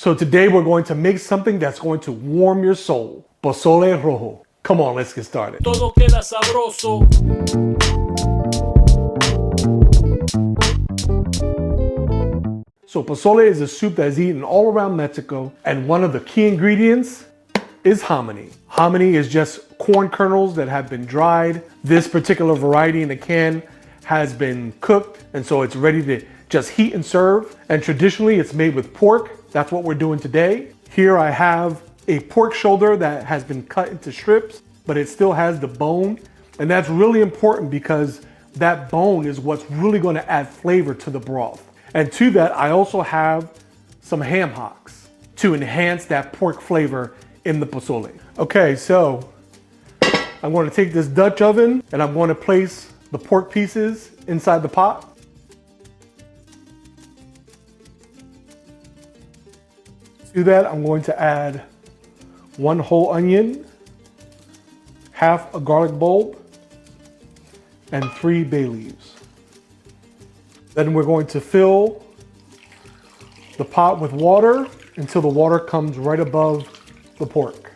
So today we're going to make something that's going to warm your soul. Pozole Rojo. Come on, let's get started. Todo queda sabroso. So pozole is a soup that is eaten all around Mexico, and one of the key ingredients is hominy. Hominy is just corn kernels that have been dried. This particular variety in the can has been cooked, and so it's ready to just heat and serve. And traditionally it's made with pork. That's what we're doing today. Here I have a pork shoulder that has been cut into strips, but it still has the bone. And that's really important because that bone is what's really going to add flavor to the broth. And to that, I also have some ham hocks to enhance that pork flavor in the pozole. Okay, so I'm going to take this Dutch oven and I'm going to place the pork pieces inside the pot. To that, I'm going to add 1 whole onion, half a garlic bulb, and 3 bay leaves. Then we're going to fill the pot with water until the water comes right above the pork.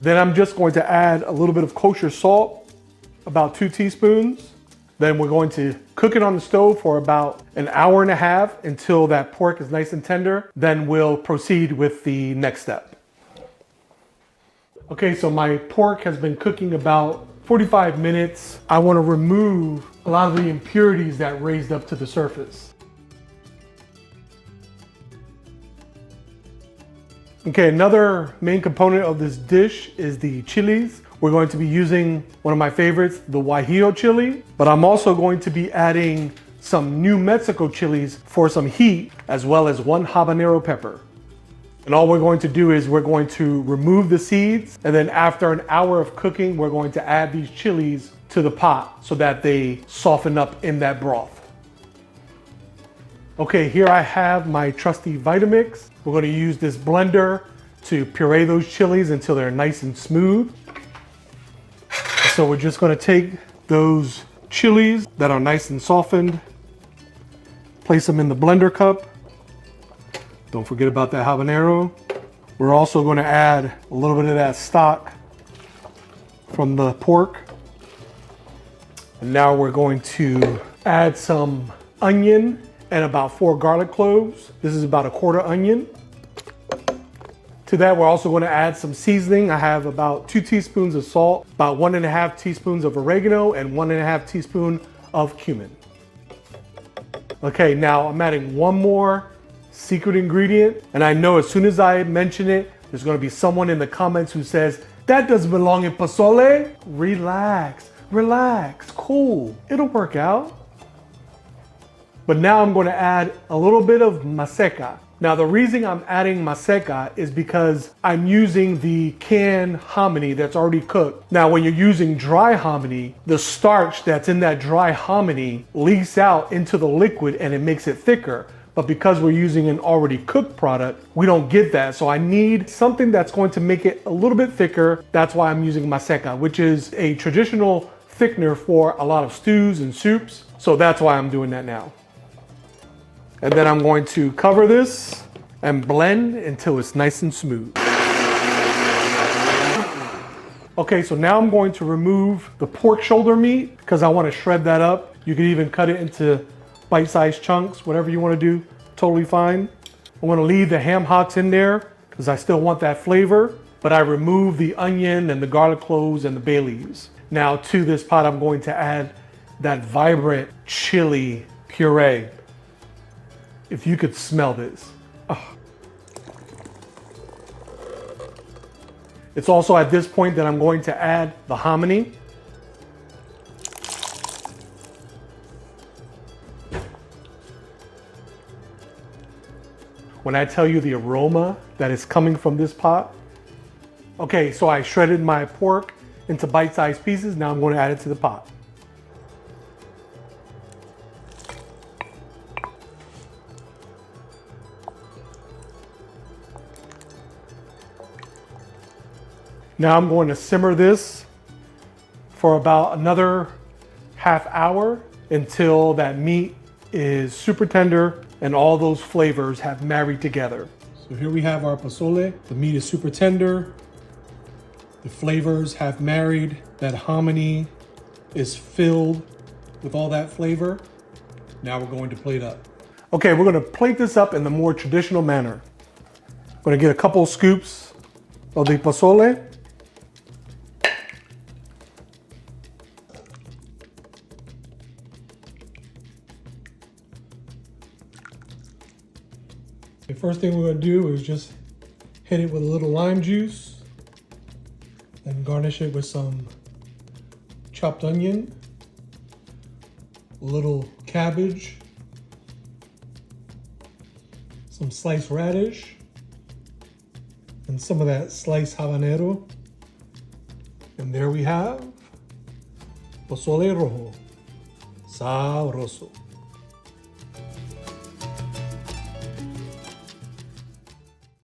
Then I'm just going to add a little bit of kosher salt, about 2 teaspoons. Then we're going to cook it on the stove for about an hour and a half until that pork is nice and tender. Then we'll proceed with the next step. Okay, so my pork has been cooking about 45 minutes. I want to remove a lot of the impurities that raised up to the surface. Okay, another main component of this dish is the chilies. We're going to be using one of my favorites, the Guajillo chili, but I'm also going to be adding some New Mexico chilies for some heat, as well as 1 habanero pepper. And all we're going to do is we're going to remove the seeds, and then after an hour of cooking, we're going to add these chilies to the pot so that they soften up in that broth. Okay, here I have my trusty Vitamix. We're going to use this blender to puree those chilies until they're nice and smooth. So we're just going to take those chilies that are nice and softened, place them in the blender cup. Don't forget about that habanero. We're also going to add a little bit of that stock from the pork. And now we're going to add some onion and about 4 garlic cloves. This is about a 1/4 onion. To that, we're also going to add some seasoning. I have about 2 teaspoons of salt, about 1.5 teaspoons of oregano, and 1.5 teaspoon of cumin. Okay, now I'm adding one more secret ingredient. And I know as soon as I mention it, there's going to be someone in the comments who says, that doesn't belong in pozole. Relax, relax, cool. It'll work out. But now I'm going to add a little bit of maseca. Now the reason I'm adding maseca is because I'm using the canned hominy that's already cooked. Now when you're using dry hominy, the starch that's in that dry hominy leaks out into the liquid and it makes it thicker. But because we're using an already cooked product, we don't get that. So I need something that's going to make it a little bit thicker. That's why I'm using maseca, which is a traditional thickener for a lot of stews and soups. So that's why I'm doing that now. And then I'm going to cover this and blend until it's nice and smooth. Okay, so now I'm going to remove the pork shoulder meat because I want to shred that up. You can even cut it into bite-sized chunks, whatever you want to do, totally fine. I'm going to leave the ham hocks in there because I still want that flavor, but I remove the onion and the garlic cloves and the bay leaves. Now to this pot, I'm going to add that vibrant chili puree. If you could smell this. Oh. It's also at this point that I'm going to add the hominy. When I tell you the aroma that is coming from this pot. Okay, so I shredded my pork into bite-sized pieces. Now I'm going to add it to the pot. Now I'm going to simmer this for about another half hour until that meat is super tender and all those flavors have married together. So here we have our pozole. The meat is super tender. The flavors have married. That hominy is filled with all that flavor. Now we're going to plate up. Okay, we're gonna plate this up in the more traditional manner. I'm gonna get a couple scoops of the pozole. The first thing we're gonna do is just hit it with a little lime juice and garnish it with some chopped onion, a little cabbage, some sliced radish, and some of that sliced habanero. And there we have Pozole Rojo. Sabroso.